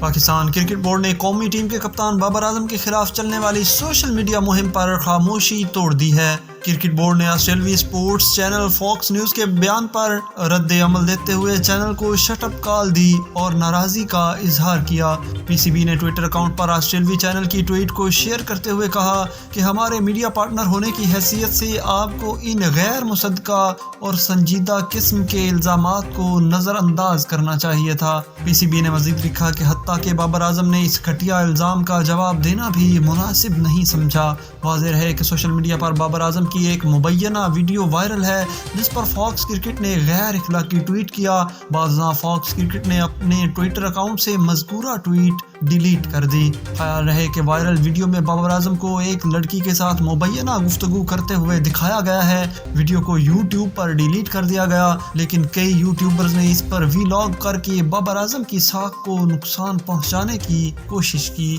Pakistan cricket board نے قومی team کے کپتان بابر اعظم کے خلاف چلنے والی سوشل میڈیا مہم پر خاموشی توڑ دی ہے۔ کرکٹ بورڈ نے آسٹریلوی سپورٹس چینل فاکس نیوز کے بیان پر رد عمل دیتے ہوئے چینل کو شٹ اپ کال دی اور ناراضی کا اظہار کیا۔ پی سی بی نے ٹویٹر اکاؤنٹ پر آسٹریلوی چینل کی ٹویٹ کو شیئر کرتے ہوئے کہا کہ ہمارے میڈیا پارٹنر ہونے کی حیثیت سے آپ کو ان غیر مصدقہ اور سنجیدہ قسم کے الزامات کو نظر انداز کرنا چاہیے تھا۔ پی سی بی نے مزید لکھا کہ حتیٰ کہ بابر اعظم نے اس گھٹیا الزام کا جواب دینا بھی مناسب نہیں سمجھا۔ واضح ہے کہ سوشل میڈیا پر بابر اعظم کی ایک مبینہ ویڈیو وائرل ہے جس پر فاکس کرکٹ نے غیر اخلاقی ٹویٹ کیا۔ بعض فاکس کرکٹ نے اپنے ٹویٹر اکاؤنٹ سے مذکورہ ٹویٹ ڈیلیٹ کر دی۔ خیال رہے کہ وائرل ویڈیو میں بابر اعظم کو ایک لڑکی کے ساتھ مبینہ گفتگو کرتے ہوئے دکھایا گیا ہے۔ ویڈیو کو یوٹیوب پر ڈیلیٹ کر دیا گیا، لیکن کئی یوٹیوبرز نے اس پر وی لاگ کر کے بابر اعظم کی ساکھ کو نقصان پہنچانے کی کوشش کی۔